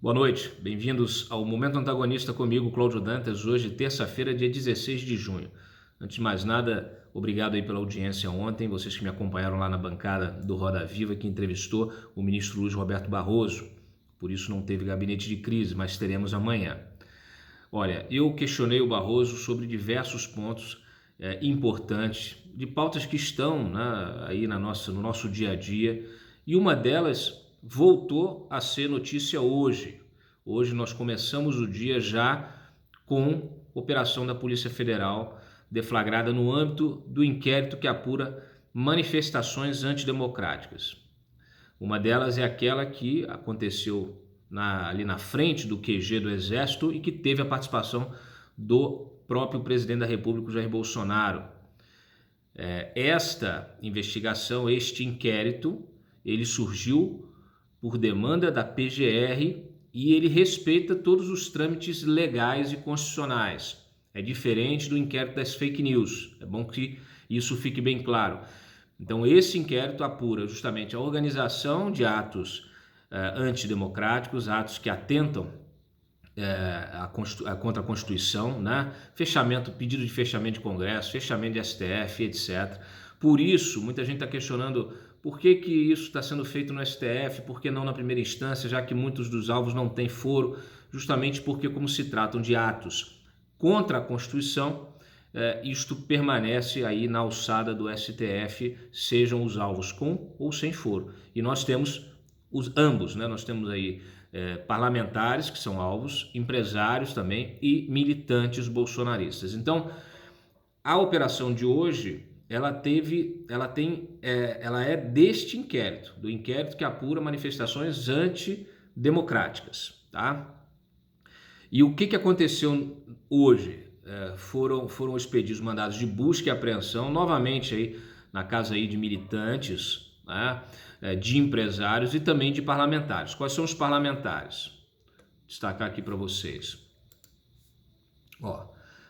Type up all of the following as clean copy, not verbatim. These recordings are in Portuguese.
Boa noite, bem-vindos ao Momento Antagonista comigo, Cláudio Dantas, hoje terça-feira, dia 16 de junho. Antes de mais nada, obrigado aí pela audiência ontem, vocês que me acompanharam lá na bancada do Roda Viva, que entrevistou o ministro Luiz Roberto Barroso. Por isso não teve gabinete de crise, mas teremos amanhã. Olha, eu questionei o Barroso sobre diversos pontos importantes, de pautas que estão aí no nosso dia a dia, e uma delas voltou a ser notícia hoje. Hoje nós começamos o dia já com operação da Polícia Federal deflagrada no âmbito do inquérito que apura manifestações antidemocráticas. Uma delas é aquela que aconteceu ali na frente do QG do Exército e que teve a participação do próprio presidente da República, Jair Bolsonaro. Esta investigação, este inquérito, ele surgiu por demanda da PGR e ele respeita todos os trâmites legais e constitucionais. É diferente do inquérito das fake news. É bom que isso fique bem claro. Então, esse inquérito apura justamente a organização de atos antidemocráticos, atos que atentam contra a Constituição, pedido de fechamento de Congresso, fechamento de STF, etc. Por isso, muita gente está questionando por que isso está sendo feito no STF, por que não na primeira instância, já que muitos dos alvos não têm foro, justamente porque, como se tratam de atos contra a Constituição, isto permanece aí na alçada do STF, sejam os alvos com ou sem foro. E nós temos ambos, nós temos aí parlamentares que são alvos, empresários também e militantes bolsonaristas. Então, a operação de hoje, ela é deste inquérito, do inquérito que apura manifestações antidemocráticas, tá? E o que aconteceu hoje? Foram expedidos mandados de busca e apreensão, novamente aí na casa aí de militantes, de empresários e também de parlamentares. Quais são os parlamentares? Vou destacar aqui para vocês.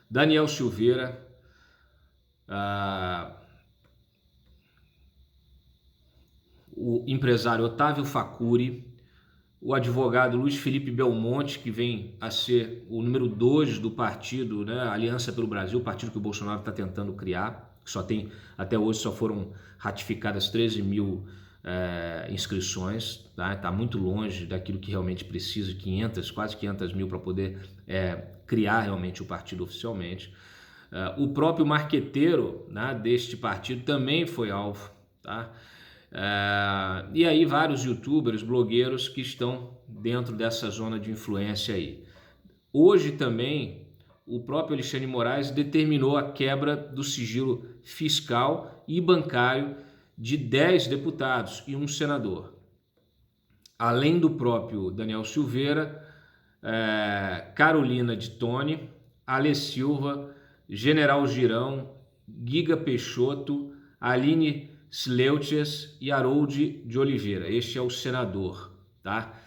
Daniel Silveira, o empresário Otávio Facuri, o advogado Luiz Felipe Belmonte, que vem a ser o número 2 do partido, Aliança pelo Brasil, o partido que o Bolsonaro está tentando criar, que até hoje só foram ratificadas 13 mil inscrições, tá muito longe daquilo que realmente precisa, quase 500 mil para poder criar realmente o partido oficialmente. O próprio marqueteiro deste partido também foi alvo, tá? E aí vários youtubers, blogueiros que estão dentro dessa zona de influência aí. Hoje também o próprio Alexandre de Moraes determinou a quebra do sigilo fiscal e bancário de 10 deputados e um senador. Além do próprio Daniel Silveira, Carolina de Tone, Ale Silva, General Girão, Giga Peixoto, Aline Sleutias e Harold de Oliveira. Este é o senador, tá?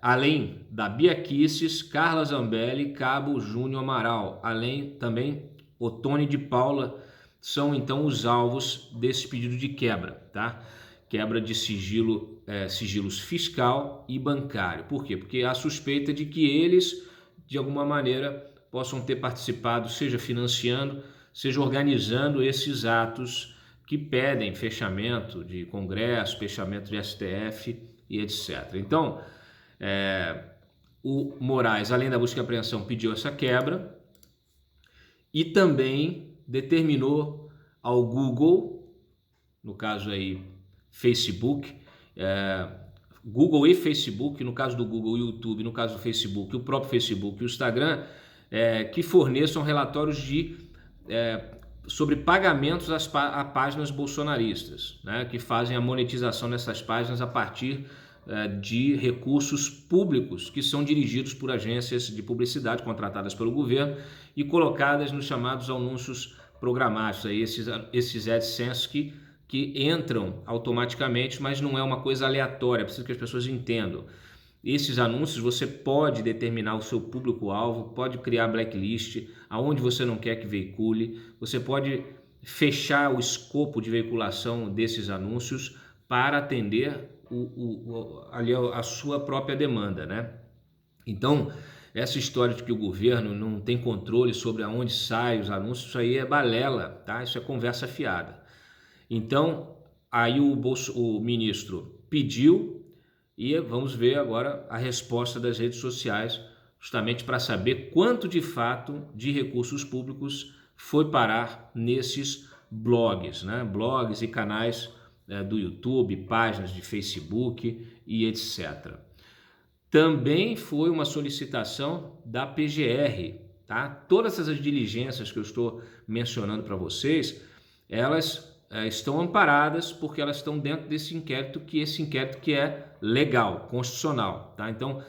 Além da Bia Kicis, Carla Zambelli, Cabo Júnior Amaral, além também Otone de Paula, são então os alvos desse pedido de quebra, tá? Quebra de sigilos fiscal e bancário. Por quê? Porque há suspeita de que eles, de alguma maneira, possam ter participado, seja financiando, seja organizando esses atos que pedem fechamento de Congresso, fechamento de STF e etc. Então, o Moraes, além da busca e apreensão, pediu essa quebra e também determinou ao Google, no caso aí Facebook, Google e Facebook, no caso do Google, o YouTube, no caso do Facebook, o próprio Facebook e o Instagram, que forneçam relatórios sobre pagamentos a páginas bolsonaristas, que fazem a monetização dessas páginas a partir de recursos públicos que são dirigidos por agências de publicidade contratadas pelo governo e colocadas nos chamados anúncios programáticos, aí esses AdSense que entram automaticamente, mas não é uma coisa aleatória, preciso que as pessoas entendam. Esses anúncios você pode determinar o seu público-alvo, pode criar blacklist, aonde você não quer que veicule, você pode fechar o escopo de veiculação desses anúncios para atender ali a sua própria demanda, né? Então, essa história de que o governo não tem controle sobre aonde saem os anúncios, isso aí é balela, tá? Isso é conversa fiada. Então, aí o ministro pediu e vamos ver agora a resposta das redes sociais, justamente para saber quanto de fato de recursos públicos foi parar nesses blogs, né? Blogs e canais do YouTube, páginas de Facebook e etc. Também foi uma solicitação da PGR, tá? Todas essas diligências que eu estou mencionando para vocês, elas estão amparadas porque elas estão dentro desse inquérito que é legal, constitucional, tá? Então,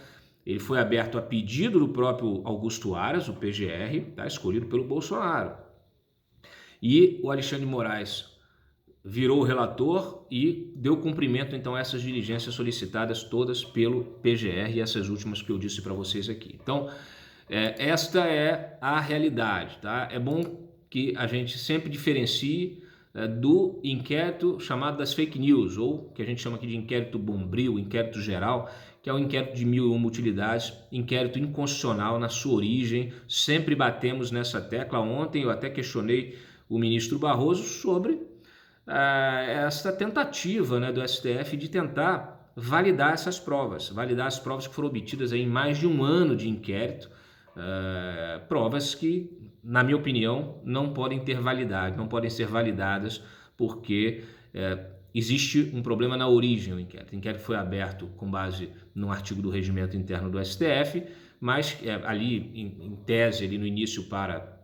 ele foi aberto a pedido do próprio Augusto Aras, o PGR, tá? Escolhido pelo Bolsonaro. E o Alexandre de Moraes virou o relator e deu cumprimento então a essas diligências solicitadas todas pelo PGR e essas últimas que eu disse para vocês aqui. Então, esta é a realidade, tá? É bom que a gente sempre diferencie do inquérito chamado das fake news, ou que a gente chama aqui de inquérito bombril, inquérito geral, que é o inquérito de 1001 utilidades, inquérito inconstitucional na sua origem. Sempre batemos nessa tecla. Ontem eu até questionei o ministro Barroso sobre essa tentativa, né, do STF de tentar validar essas provas, validar as provas que foram obtidas aí em mais de um ano de inquérito, provas que, na minha opinião, não podem ter validade, não podem ser validadas porque existe um problema na origem do inquérito. O inquérito foi aberto com base no artigo do regimento interno do STF, mas ali, em tese, ali no início para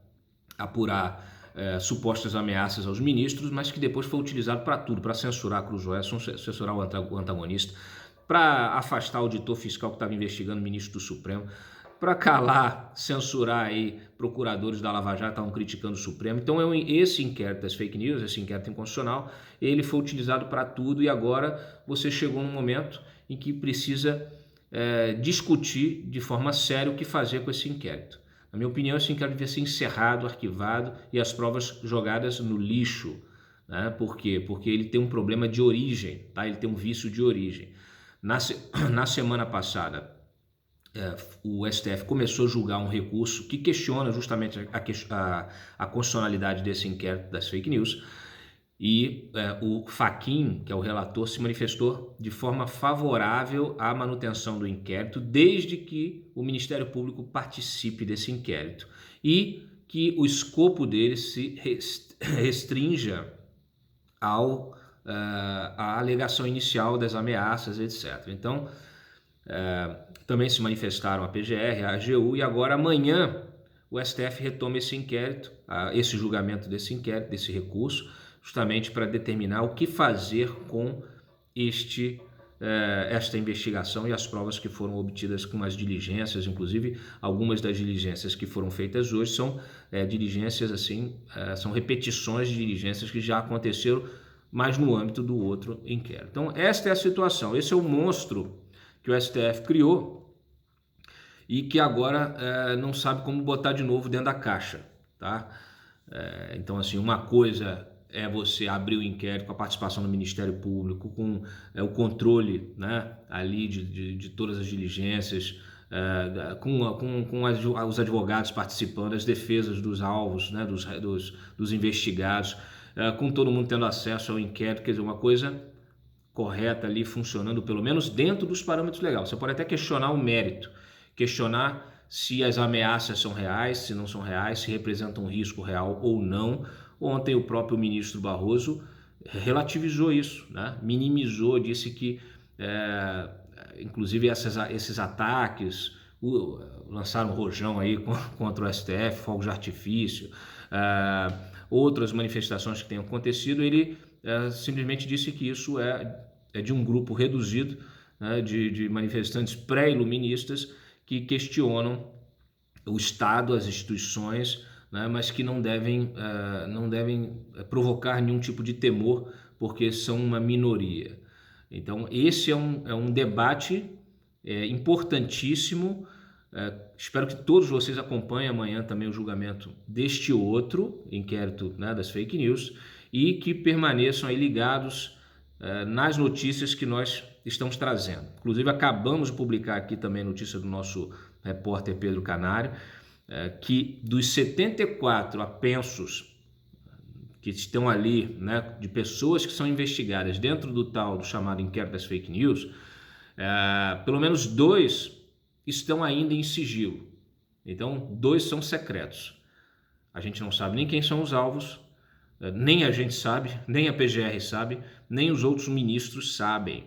apurar supostas ameaças aos ministros, mas que depois foi utilizado para tudo, para censurar a Cruz Joelson, censurar o antagonista, para afastar o auditor fiscal que estava investigando o ministro do Supremo, para calar, censurar aí procuradores da Lava Jato que estavam criticando o Supremo. Então esse inquérito das fake news, esse inquérito inconstitucional, ele foi utilizado para tudo e agora você chegou num momento em que precisa discutir de forma séria o que fazer com esse inquérito. Na minha opinião, esse inquérito devia ser encerrado, arquivado e as provas jogadas no lixo. Né? Por quê? Porque ele tem um problema de origem, tá? Ele tem um vício de origem. Na semana passada, o STF começou a julgar um recurso que questiona justamente a constitucionalidade desse inquérito das fake news. E o Fachin, que é o relator, se manifestou de forma favorável à manutenção do inquérito, desde que o Ministério Público participe desse inquérito e que o escopo dele se restrinja à alegação inicial das ameaças, etc. Então, também se manifestaram a PGR, a AGU, e agora amanhã o STF retoma esse inquérito, esse julgamento desse inquérito, desse recurso, justamente para determinar o que fazer com esta investigação e as provas que foram obtidas com as diligências. Inclusive, algumas das diligências que foram feitas hoje são diligências assim, são repetições de diligências que já aconteceram, mas no âmbito do outro inquérito. Então, esta é a situação, esse é o monstro que o STF criou e que agora não sabe como botar de novo dentro da caixa, tá? Então, assim, uma coisa é você abrir o inquérito com a participação do Ministério Público, com o controle, né, ali de todas as diligências, com os advogados participando, as defesas dos alvos, né, dos investigados, com todo mundo tendo acesso ao inquérito. Quer dizer, uma coisa correta ali, funcionando pelo menos dentro dos parâmetros legais. Você pode até questionar o mérito, questionar se as ameaças são reais, se não são reais, se representam um risco real ou não. Ontem o próprio ministro Barroso relativizou isso, né? Minimizou, disse que inclusive esses ataques lançaram um rojão aí contra o STF, fogos de artifício, outras manifestações que tenham acontecido. Ele simplesmente disse que isso é de um grupo reduzido, né, de manifestantes pré-iluministas que questionam o Estado, as instituições, né, mas que não devem provocar nenhum tipo de temor, porque são uma minoria. Então, esse é um debate importantíssimo. Espero que todos vocês acompanhem amanhã também o julgamento deste outro inquérito, né, das fake news, e que permaneçam aí ligados nas notícias que nós estamos trazendo. Inclusive, acabamos de publicar aqui também notícia do nosso repórter Pedro Canário, que dos 74 apensos que estão ali, né, de pessoas que são investigadas dentro do chamado inquérito das fake news, pelo menos 2 estão ainda em sigilo. Então, 2 são secretos. A gente não sabe nem quem são os alvos, nem a gente sabe, nem a PGR sabe, nem os outros ministros sabem.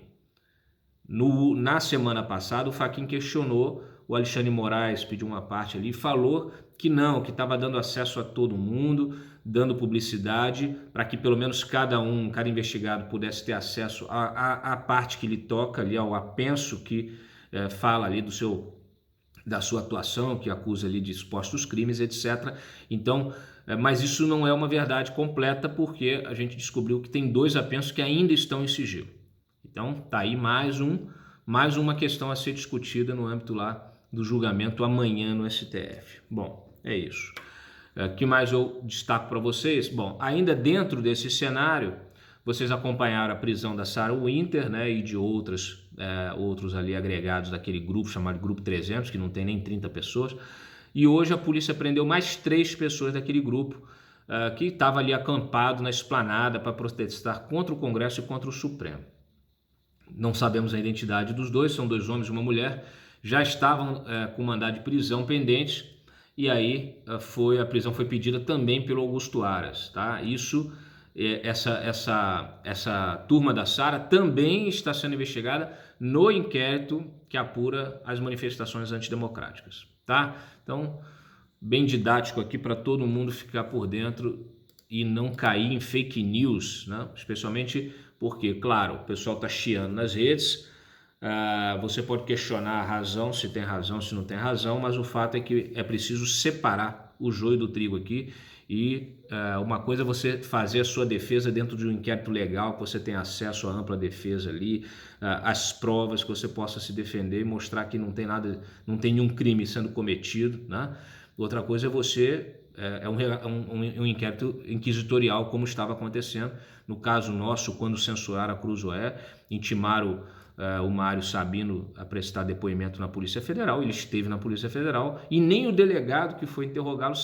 Na semana passada, o Fachin questionou, o Alexandre Moraes pediu uma parte ali, falou que não, que estava dando acesso a todo mundo, dando publicidade, para que pelo menos cada investigado pudesse ter acesso à parte que lhe toca, ali ao apenso que fala ali da sua atuação, que acusa ali de supostos crimes, etc. Então, mas isso não é uma verdade completa, porque a gente descobriu que tem 2 apensos que ainda estão em sigilo. Então, tá aí mais uma questão a ser discutida no âmbito lá do julgamento amanhã no STF. Bom, é isso. O que mais eu destaco para vocês? Bom, ainda dentro desse cenário, vocês acompanharam a prisão da Sarah Winter, né, e de outros ali agregados daquele grupo chamado Grupo 300, que não tem nem 30 pessoas. E hoje a polícia prendeu mais 3 pessoas daquele grupo que estava ali acampado na esplanada para protestar contra o Congresso e contra o Supremo. Não sabemos a identidade dos 2, são 2 homens e uma mulher, já estavam com mandado de prisão pendente, e aí a prisão foi pedida também pelo Augusto Aras, tá? Essa turma da Sarah também está sendo investigada no inquérito que apura as manifestações antidemocráticas, tá? Então, bem didático aqui para todo mundo ficar por dentro e não cair em fake news, né? Especialmente porque, claro, o pessoal está chiando nas redes, você pode questionar a razão, se tem razão, se não tem razão, mas o fato é que é preciso separar o joio do trigo aqui e uma coisa é você fazer a sua defesa dentro de um inquérito legal, que você tem acesso à ampla defesa ali, as provas que você possa se defender e mostrar que não tem nada, não tem nenhum crime sendo cometido, né? Outra coisa é você um inquérito inquisitorial, como estava acontecendo. No caso nosso, quando censuraram a Cruzoé, intimaram o Mário Sabino a prestar depoimento na Polícia Federal. Ele esteve na Polícia Federal e nem o delegado que foi interrogá-lo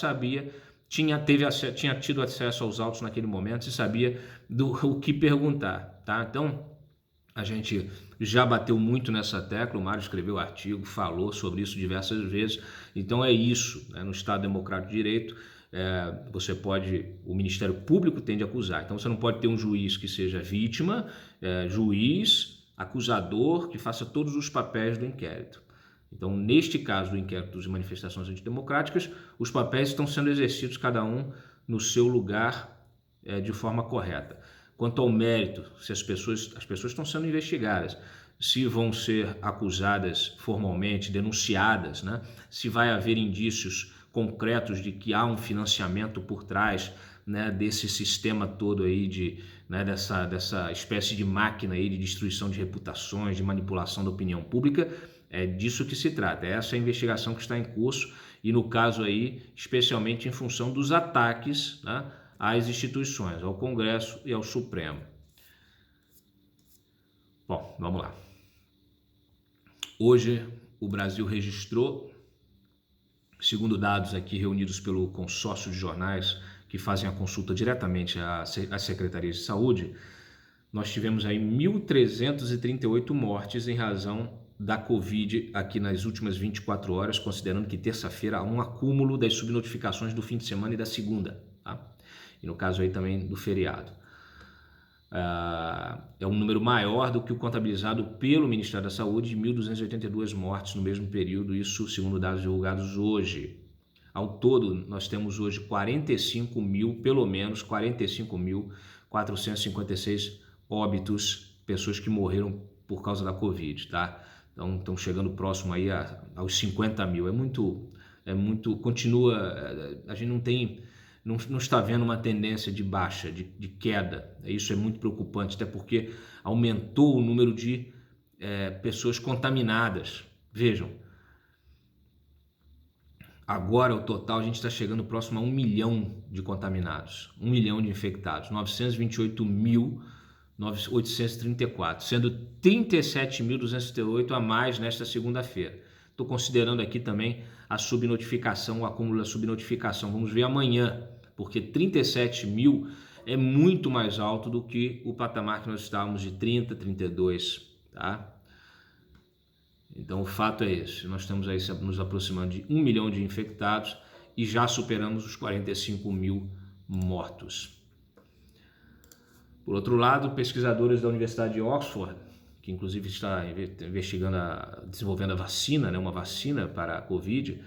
tinha tido acesso aos autos naquele momento e sabia o que perguntar, tá? Então, a gente já bateu muito nessa tecla, o Mário escreveu artigo, falou sobre isso diversas vezes. Então é isso, né? No Estado Democrático de Direito, o Ministério Público tende a acusar. Então você não pode ter um juiz que seja vítima, juiz, acusador, que faça todos os papéis do inquérito. Então, neste caso do inquérito de manifestações antidemocráticas, os papéis estão sendo exercidos cada um no seu lugar de forma correta. Quanto ao mérito, se as pessoas estão sendo investigadas, se vão ser acusadas formalmente, denunciadas, né? Se vai haver indícios concretos de que há um financiamento por trás, né, desse sistema todo aí dessa espécie de máquina aí de destruição de reputações, de manipulação da opinião pública, é disso que se trata. Essa é a investigação que está em curso e no caso aí, especialmente em função dos ataques, né, às instituições, ao Congresso e ao Supremo. Bom, vamos lá. Hoje o Brasil registrou, segundo dados aqui reunidos pelo consórcio de jornais que fazem a consulta diretamente às secretarias de saúde, nós tivemos aí 1.338 mortes em razão da Covid aqui nas últimas 24 horas, considerando que terça-feira há um acúmulo das subnotificações do fim de semana e da segunda, tá? E no caso aí também do feriado. É um número maior do que o contabilizado pelo Ministério da Saúde, de 1.282 mortes no mesmo período, isso segundo dados divulgados hoje. Ao todo, nós temos hoje pelo menos 45.456 óbitos, pessoas que morreram por causa da Covid, tá? Então, estão chegando próximo aí aos 50 mil. A gente não está vendo uma tendência de baixa, de queda. Isso é muito preocupante, até porque aumentou o número de pessoas contaminadas. Vejam, agora o total a gente está chegando próximo a 1 milhão de contaminados, 1 milhão de infectados, 928.900 834, sendo 37.238 a mais nesta segunda-feira. Estou considerando aqui também a subnotificação, o acúmulo da subnotificação. Vamos ver amanhã, porque 37 mil é muito mais alto do que o patamar que nós estávamos de 30, 32, tá? Então o fato é esse, nós estamos aí nos aproximando de 1 milhão de infectados e já superamos os 45 mil mortos. Por outro lado, pesquisadores da Universidade de Oxford, que inclusive está investigando, desenvolvendo a vacina, né, uma vacina para a Covid,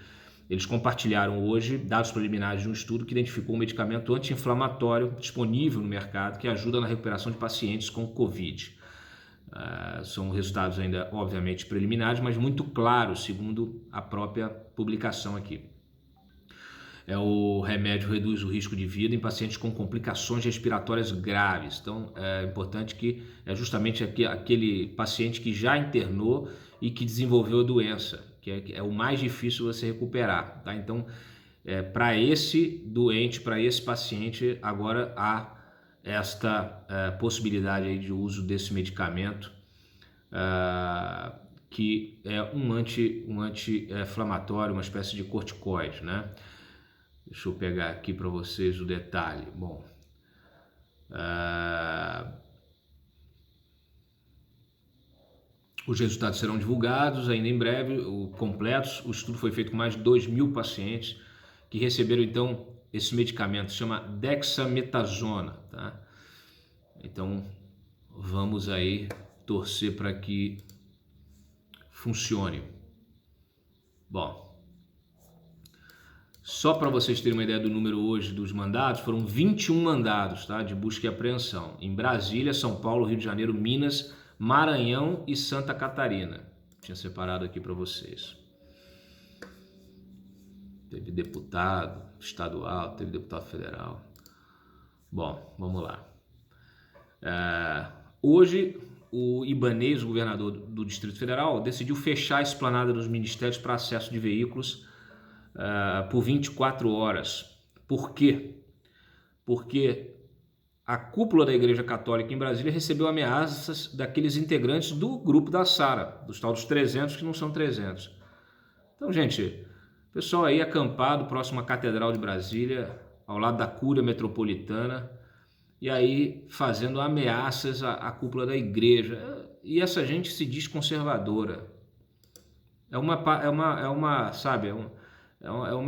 eles compartilharam hoje dados preliminares de um estudo que identificou um medicamento anti-inflamatório disponível no mercado que ajuda na recuperação de pacientes com Covid. São resultados ainda, obviamente, preliminares, mas muito claros, segundo a própria publicação aqui. O remédio reduz o risco de vida em pacientes com complicações respiratórias graves. Então, é importante que é justamente aquele paciente que já internou e que desenvolveu a doença, que é o mais difícil você recuperar, tá? Então, para esse doente, para esse paciente, agora há esta possibilidade aí de uso desse medicamento, que é um anti-inflamatório, uma espécie de corticoide, né? Deixa eu pegar aqui para vocês o detalhe. Bom, os resultados serão divulgados ainda em breve, completos. O estudo foi feito com mais de 2.000 pacientes que receberam então esse medicamento, se chama dexametasona, tá? Então vamos aí torcer para que funcione. Bom, só para vocês terem uma ideia do número hoje dos mandados, foram 21 mandados, tá, de busca e apreensão em Brasília, São Paulo, Rio de Janeiro, Minas, Maranhão e Santa Catarina. Tinha separado aqui para vocês. Teve deputado estadual, teve deputado federal. Bom, vamos lá. Hoje, o Ibanez, o governador do Distrito Federal, decidiu fechar a esplanada dos ministérios para acesso de veículos por 24 horas. Por quê? Porque a cúpula da Igreja Católica em Brasília recebeu ameaças daqueles integrantes do grupo da Sara, dos tal dos 300 que não são 300. Então, gente, pessoal aí acampado próximo à Catedral de Brasília, ao lado da Cúria Metropolitana, e aí fazendo ameaças à cúpula da igreja. E essa gente se diz conservadora. É uma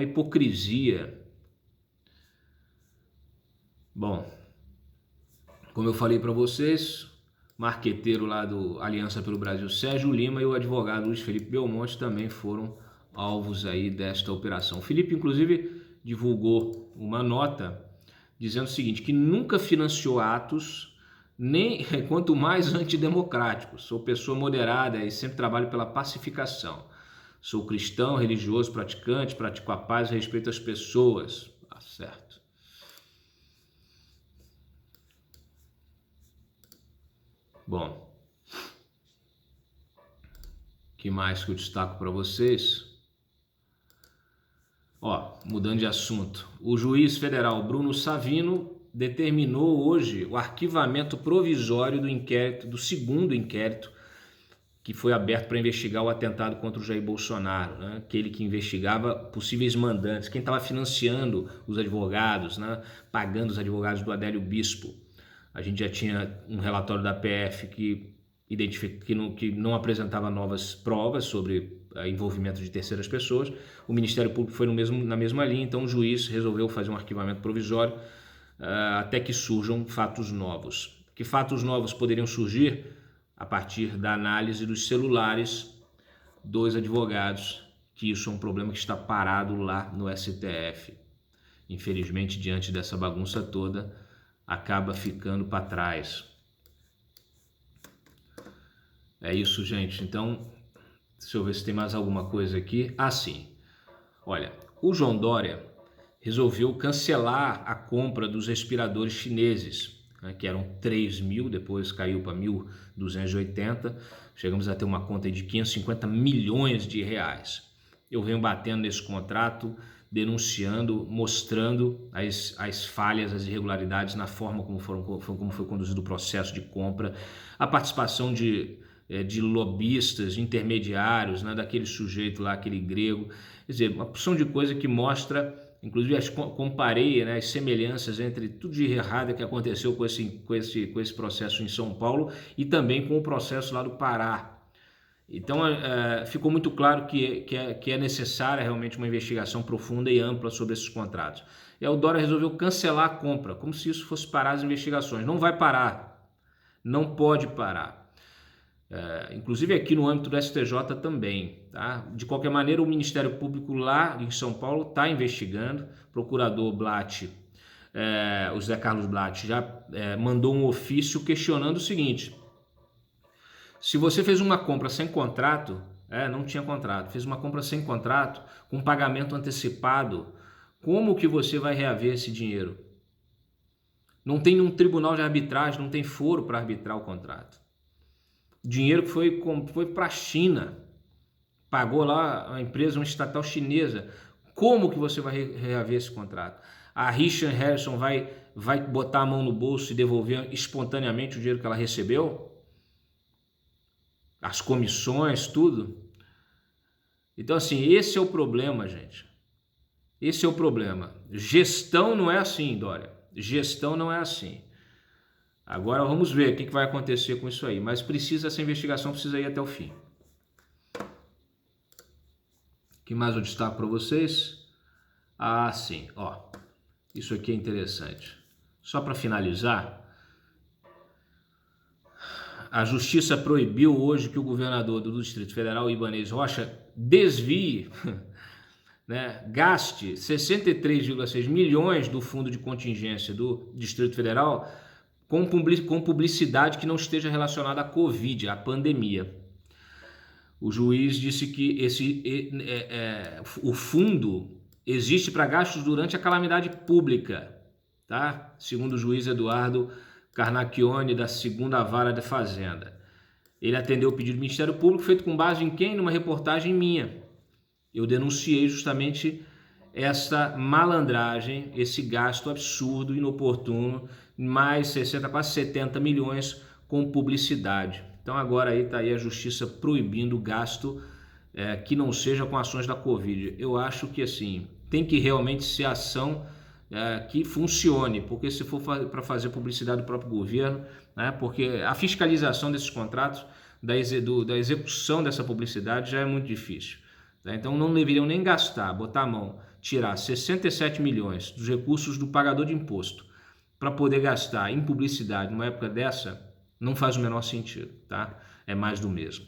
hipocrisia. Bom, como eu falei para vocês, marqueteiro lá do Aliança pelo Brasil, Sérgio Lima, e o advogado Luiz Felipe Belmonte também foram alvos aí desta operação. O Felipe, inclusive, divulgou uma nota dizendo o seguinte, que nunca financiou atos, nem quanto mais antidemocráticos. Sou pessoa moderada e sempre trabalho pela pacificação. Sou cristão, religioso, praticante, pratico a paz e respeito às pessoas. Tá certo. Bom, o que mais que eu destaco para vocês? Mudando de assunto, o juiz federal Bruno Savino determinou hoje o arquivamento provisório do inquérito, do segundo inquérito que foi aberto para investigar o atentado contra o Jair Bolsonaro, né? Aquele que investigava possíveis mandantes, quem estava financiando os advogados, né? Pagando os advogados do Adélio Bispo. A gente já tinha um relatório da PF que não apresentava novas provas sobre envolvimento de terceiras pessoas. O Ministério Público foi na mesma linha, então o juiz resolveu fazer um arquivamento provisório até que surjam fatos novos. Que fatos novos poderiam surgir? A partir da análise dos celulares dos advogados, que isso é um problema que está parado lá no STF. Infelizmente, diante dessa bagunça toda, acaba ficando para trás. É isso, gente. Então, deixa eu ver se tem mais alguma coisa aqui. Sim. Olha, o João Dória resolveu cancelar a compra dos respiradores chineses, né, que eram 3.000, depois caiu para 1.280. Chegamos a ter uma conta de 550 milhões de reais. Eu venho batendo nesse contrato denunciando, mostrando as falhas, as irregularidades na forma como foi conduzido o processo de compra, a participação de lobistas, de intermediários, né, daquele sujeito lá, aquele grego. Quer dizer, uma porção de coisa que mostra, inclusive comparei, né, as semelhanças entre tudo de errado que aconteceu com esse processo em São Paulo e também com o processo lá do Pará. Então ficou muito claro que é necessária realmente uma investigação profunda e ampla sobre esses contratos. E a Dória resolveu cancelar a compra, como se isso fosse parar as investigações. Não vai parar, não pode parar. Inclusive aqui no âmbito do STJ também. Tá? De qualquer maneira, o Ministério Público lá em São Paulo está investigando. O procurador Blatt, o José Carlos Blatt, já mandou um ofício questionando o seguinte: se você fez uma compra sem contrato, não tinha contrato, fez uma compra sem contrato, com pagamento antecipado, como que você vai reaver esse dinheiro? Não tem um tribunal de arbitragem, não tem foro para arbitrar o contrato. Dinheiro que foi para a China, pagou lá a empresa, uma estatal chinesa. Como que você vai reaver esse contrato? A Richard Harrison vai botar a mão no bolso e devolver espontaneamente o dinheiro que ela recebeu? As comissões, tudo? Então, assim, esse é o problema, gente. Esse é o problema. Gestão não é assim, Dória. Gestão não é assim. Agora vamos ver o que vai acontecer com isso aí. Mas essa investigação precisa ir até o fim. O que mais eu destaco para vocês? Ah, sim. Ó, isso aqui é interessante. Só para finalizar, a Justiça proibiu hoje que o governador do Distrito Federal, Ibanez Rocha, desvie, né, gaste 63,6 milhões do fundo de contingência do Distrito Federal com publicidade que não esteja relacionada à Covid, à pandemia. O juiz disse que o fundo existe para gastos durante a calamidade pública, tá? Segundo o juiz Eduardo Carnacchione, da 2ª Vara da Fazenda. Ele atendeu o pedido do Ministério Público, feito com base em quem? Numa reportagem minha. Eu denunciei justamente essa malandragem, esse gasto absurdo, inoportuno, mais 60, quase 70 milhões com publicidade. Então agora aí está aí a Justiça proibindo o gasto que não seja com ações da Covid. Eu acho que assim, tem que realmente ser ação que funcione, porque se for para fazer publicidade do próprio governo, né, porque a fiscalização desses contratos, da execução dessa publicidade já é muito difícil. Né? Então não deveriam nem gastar, botar a mão, tirar 67 milhões dos recursos do pagador de imposto para poder gastar em publicidade numa época dessa, não faz o menor sentido, tá? É mais do mesmo.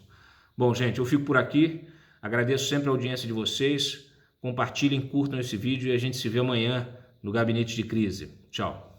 Bom, gente, eu fico por aqui, agradeço sempre a audiência de vocês, compartilhem, curtam esse vídeo e a gente se vê amanhã no Gabinete de Crise. Tchau.